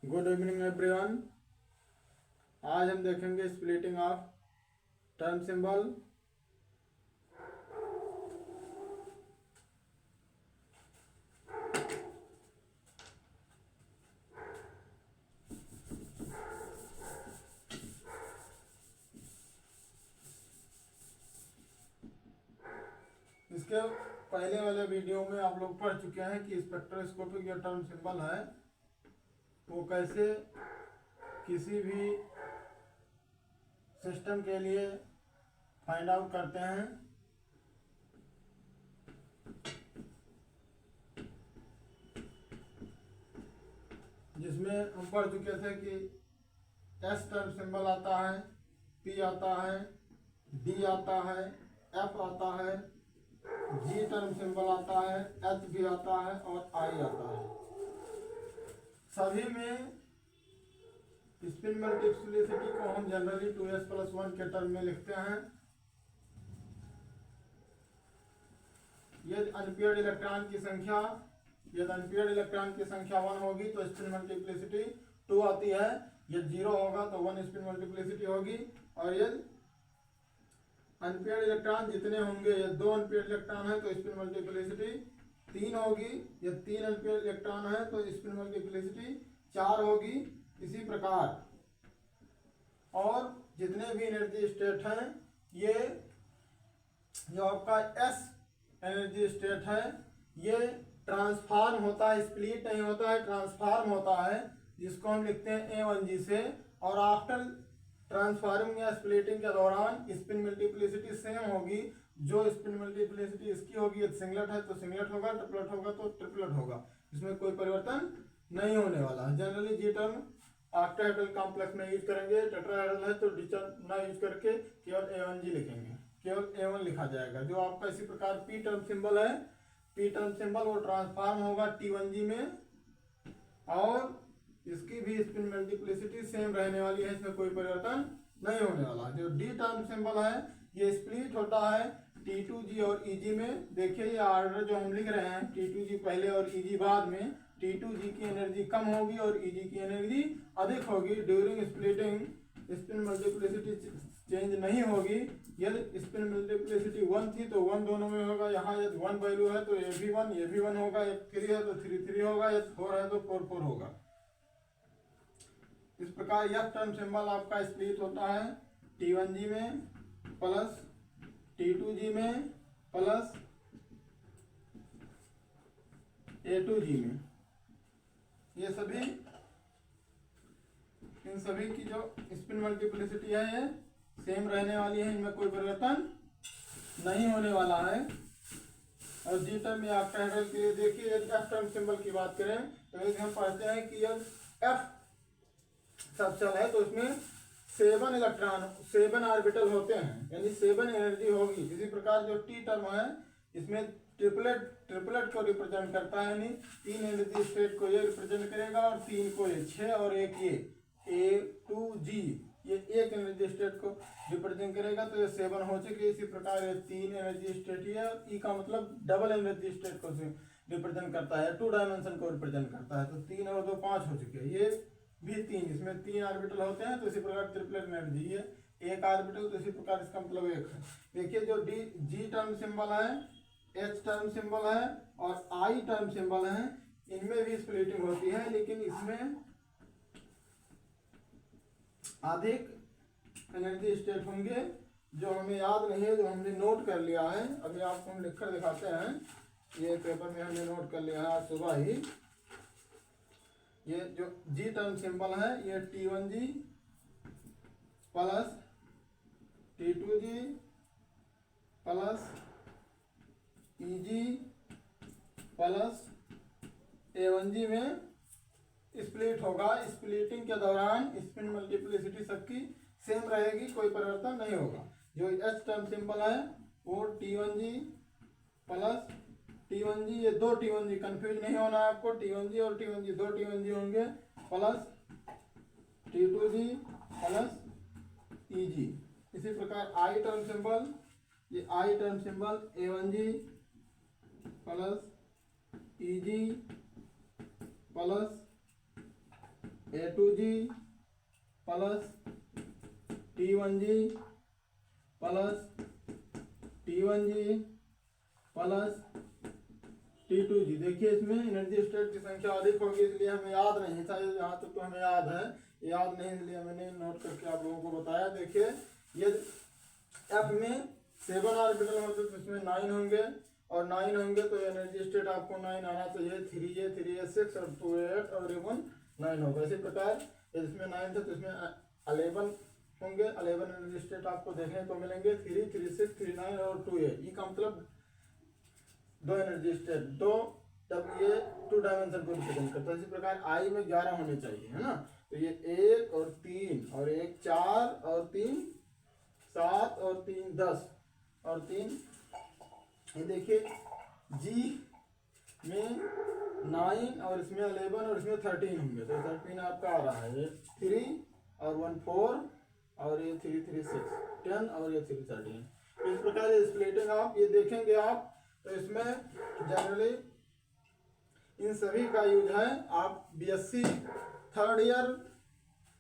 Good evening everyone. आज हम देखेंगे स्प्लिटिंग ऑफ टर्म सिंबल। इसके पहले वाले वीडियो में आप लोग पढ़ चुके हैं कि स्पेक्ट्रोस्कोपिक जो टर्म सिंबल है वो कैसे किसी भी सिस्टम के लिए फाइंड आउट करते हैं। जिसमें हम पढ़ चुके थे कि एस टर्म सिंबल आता है, पी आता है, डी आता है, एफ आता है, जी टर्म सिंबल आता है, एच भी आता है और आई आता है। सभी में स्पिन मल्टीप्लिसिटी को हम जनरली 2s+1 के टर्म में लिखते हैं। यदि अनपेयर्ड इलेक्ट्रॉन की संख्या 1 होगी तो स्पिन मल्टीप्लिसिटी 2 आती है। यदि 0 होगा तो 1 स्पिन मल्टीप्लिसिटी होगी। और यदि अनपेयर्ड इलेक्ट्रॉन जितने होंगे, यदि 2 अनपेयर्ड इलेक्ट्रॉन है तो स्पिन मल्टीप्लिसिटी 3 होगी। यदि 3 अनपेयर्ड इलेक्ट्रॉन है तो स्पिन मल्टीप्लिसिटी 4 होगी। इसी प्रकार और जितने भी एनर्जी स्टेट हैं, ये जो आपका एस एनर्जी स्टेट है ये ट्रांसफॉर्म होता है, स्प्लिट नहीं होता है, ट्रांसफॉर्म होता है, जिसको हम लिखते हैं A1G से। और आफ्टर ट्रांसफॉर्मिंग या स्प्लिटिंग के दौरान स्पिन मल्टीप्लिसिटी सेम होगी। जो स्पिन मल्टीप्लिसिटी इसकी होगी, यदि सिंगलेट है तो सिंगलेट होगा, ट्रिपलेट होगा तो ट्रिपलेट होगा। इसमें कोई परिवर्तन नहीं होने वाला है। जनरली जी टर्म ऑक्टाहेड्रल कॉम्प्लेक्स में यूज करेंगे, टेट्राहेड्रल है तो डी टर्म ना यूज करके केवल A1G लिखेंगे, केवल A1 लिखा जाएगा। जो आपका इसी प्रकार पी टर्म सिंबल है, पी टर्म सिंबल वो ट्रांसफॉर्म होगा T1G में और इसकी भी स्पिन मल्टीप्लिसिटी सेम रहने वाली है, इसमें कोई परिवर्तन नहीं होने वाला। जो डी टर्म सिंबल है ये स्प्लिट होता है T2G और EG में। देखिए ये ऑर्डर जो हम लिख रहे हैं, T2G पहले और EG बाद में, T2G की एनर्जी कम होगी और EG की एनर्जी अधिक होगी। During splitting spin multiplicity change नहीं होगी। यदि स्पिन मल्टीप्लिसिटी 1 थी तो 1 दोनों में होगा। यहाँ यदि 1 वैल्यू है तो ये भी 1 होगा, यदि 3 है तो 3 होगा, यदि 4 है तो 4 होगा। इस प्रकार यह टर्म सिंबल आपका स्प्लिट होता है T1G में प्लस T2G में प्लस A2G में। ये सभी इन सभी की जो स्पिन मल्टीप्लिसिटी है ये सेम रहने वाली है, इनमें कोई परिवर्तन नहीं होने वाला है। और जी टर्म या ऑक्टाहेड्रल के लिए देखिए, यदि एफ टर्म सिंबल की बात करें तो यदि हम पढ़ते हैं कि यदि एफ सबसेल है तो इसमें 7 इलेक्ट्रॉन 7 ऑर्बिटल होते हैं, यानी 7 एनर्जी होगी। इसी प्रकार जो टी टर्म है इसमें ट्रिपलेट को रिप्रेजेंट करता है, यानी 3 एनर्जी स्टेट को ये रिप्रेजेंट करेगा और 3 को ये, 6 और 1 ये A2G ये 1 एनर्जी स्टेट को रिप्रेजेंट करेगा तो ये 7 हो चुके। इसी प्रकार ये 3 एनर्जी स्टेट है। ई का मतलब डबल एनर्जी स्टेट को रिप्रेजेंट करता है, 2 डायमेंशन को रिप्रेजेंट करता है। तो 3 और 2 5 हो चुके हैं। ये भी 3, इसमें 3 ऑर्बिटल होते हैं तो इसी प्रकार ट्रिपलेट एनर्जी है 1 ऑर्बिटल, तो इसी प्रकार इसका मतलब 1 है। देखिए जो जी टर्म सिंबल है, एच टर्म सिंबल है और आई टर्म सिंबल है, इनमें भी स्प्लिटिंग होती है, लेकिन इसमें अधिक एनर्जी स्टेट होंगे जो हमें याद नहीं है, जो हमने नोट कर लिया है। अभी आपको हम लिखकर दिखाते हैं, ये पेपर में हमने नोट कर लिया है आज सुबह ही। ये जो जी टर्म सिंबल है ये T1G plus T2G plus EG plus A1G में स्प्लिट होगा। स्प्लिटिंग के दौरान स्पिन मल्टीप्लिसिटी सबकी सेम रहेगी, कोई परिवर्तन नहीं होगा। जो एच टर्म सिंबल है वो T1G प्लस T1G, ये 2 T1G, कंफ्यूज नहीं होना है आपको। T1G और T1G 2 T1G होंगे प्लस T2G प्लस EG। इसी प्रकार आई टर्म सिंबल, ये I term symbol A1G plus EG plus A2G plus T1G plus T1G plus T2G। देखिए इसमें एनर्जी स्टेट की संख्या अधिक होगी, इसलिए हमें याद नहीं था, यहाँ तक तो हमें याद है, याद नहीं इसलिए मैंने नोट करके आप लोगों को बताया। देखिए ये F में 7 ऑर्बिटल होते तो इसमें 9 होंगे, और 9 होंगे तो एनर्जी स्टेट आपको 9 आना चाहिए, 3A 3A 6 और 2 8 और 1 9 होगा। इसी प्रकार इसमें 9 था तो इसमें 11 होंगे, 11 एनर्जी स्टेट आपको देखने को मिलेंगे, 3 3 6 3 9 और 2A। ई का मतलब 2 एनर्जी स्टेट, दो, तब ये 2 डायमेंशन को रिप्रेजेंट करता है। इसी प्रकार आई में 11 होने चाहिए, है ना। तो ये 1 और 3 और 1 4 और 3 7 और 3 10 और 3, ये देखिए जी में 9 और इसमें 11 और इसमें 13 होंगे, तो 13 आपका आ रहा है, ये 3 और 1 4 और ये 3 3 6 10 और ये 3 13। इस प्रकार ये स्प्लिटिंग आप ये देखेंगे आप, तो इसमें जनरली इन सभी का यूज है। आप BSc थर्ड ईयर,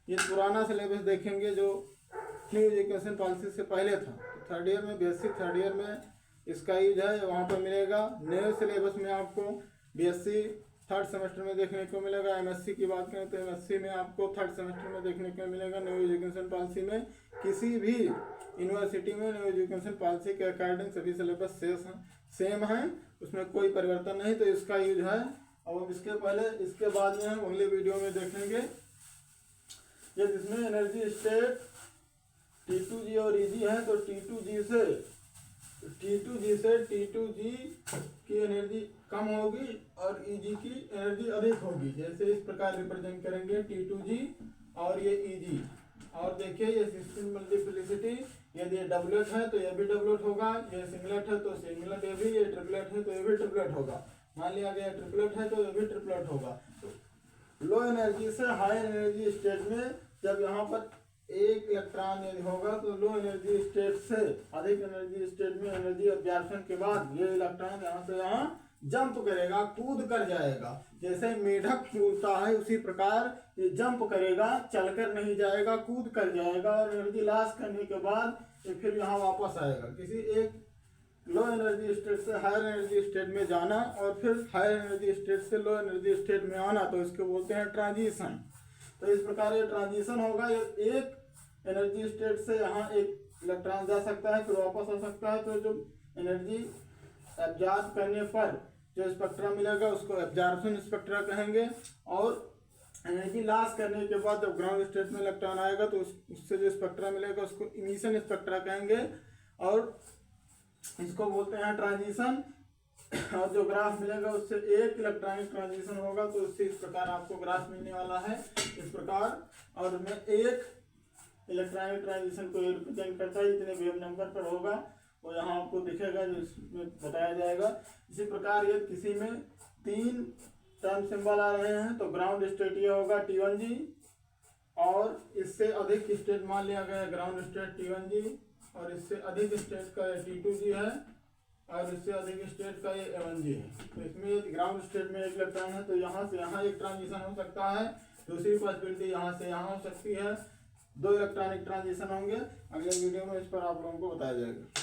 ये पुराना सिलेबस देखेंगे जो न्यू एजुकेशन पॉलिसी से पहले था, थर्ड ईयर में BSc थर्ड ईयर में इसका यूज है, वहाँ पर मिलेगा। नए सिलेबस में आपको BSc थर्ड सेमेस्टर में देखने को मिलेगा। MSc की बात करें तो MSc में आपको थर्ड सेमेस्टर में देखने को मिलेगा। न्यू एजुकेशन पॉलिसी में किसी भी यूनिवर्सिटी में न्यू एजुकेशन पॉलिसी के अकॉर्डिंग सभी सिलेबस सेम है, उसमें कोई परिवर्तन नहीं, तो इसका यूज है। अब इसके पहले इसके बाद में हम अगले वीडियो में देखेंगे ये जिसमें एनर्जी स्टेट T2G और EG है, तो T2G से T2G की एनर्जी कम होगी और EG की एनर्जी अधिक होगी। जैसे इस प्रकार रिप्रेजेंट करेंगे T2G और ये EG। और देखिए ये सिस्टम मल्टीप्लिसिटी, यदि ये डबलेट है तो ये भी डबलेट होगा, ये सिंगलेट है तो सिंगलेट, ये भी, ये ट्रिपलेट है तो ये भी ट्रिपलेट होगा। मान लिया गया ट्रिपलेट है तो ये भी ट्रिपलेट होगा। लो एनर्जी से हाई एनर्जी स्टेट में जब यहाँ पर एक इलेक्ट्रॉन यदि होगा तो लो एनर्जी स्टेट से अधिक एनर्जी स्टेट में एनर्जी अब्जॉर्प्शन के बाद ये इलेक्ट्रॉन यहाँ से यहाँ जंप करेगा, कूद कर जाएगा। जैसे मेढक कूदता है उसी प्रकार ये जंप करेगा, चलकर नहीं जाएगा, कूद कर जाएगा, और एनर्जी लॉस करने के बाद ये फिर यहाँ वापस आएगा। किसी एक लो एनर्जी स्टेट से हायर एनर्जी स्टेट में जाना और फिर हायर एनर्जी स्टेट से लो एनर्जी स्टेट में आना, तो इसको बोलते हैं ट्रांजिशन। तो इस प्रकार ये ट्रांजिशन होगा, एक एनर्जी स्टेट से यहाँ एक इलेक्ट्रॉन जा सकता है फिर वापस आ सकता है। तो जो एनर्जी एब्जॉर्ब करने पर जो स्पेक्ट्रा मिलेगा उसको एब्जॉर्प्शन स्पेक्ट्रा कहेंगे, और एनर्जी लॉस करने के बाद जब ग्राउंड स्टेट में इलेक्ट्रॉन आएगा तो उससे जो स्पेक्ट्रा मिलेगा उसको इमिशन स्पेक्ट्रा कहेंगे, और इसको बोलते हैं ट्रांजिशन। और जो ग्राफ मिलेगा उससे एक इलेक्ट्रॉनिक ट्रांजिशन होगा, तो उससे इस प्रकार आपको ग्राफ मिलने वाला है इस प्रकार। और मैं एक इलेक्ट्रॉनिक ट्रांजिशन को रिप्रेजेंट करता है, इतने वेव नंबर पर होगा, वो यहाँ आपको दिखेगा जो इसमें बताया जाएगा। इसी प्रकार ये किसी में 3 टर्म सिंबल आ रहे हैं, तो ग्राउंड स्टेट ये होगा T1G, और इससे अधिक स्टेट मान लिया गया ग्राउंड स्टेट T1G, और इससे अधिक स्टेट का ये T2G है, और इससे अधिक स्टेट का ये A1G है। तो इसमें ग्राउंड स्टेट में एक इलेक्ट्रॉन है तो यहाँ से यहाँ एक ट्रांजिशन हो सकता है, दूसरी पॉसिबिलिटी यहाँ से यहाँ हो सकती है, 2 इलेक्ट्रॉनिक ट्रांजिशन होंगे। अगले वीडियो में इस पर आप लोगों को बताया जाएगा।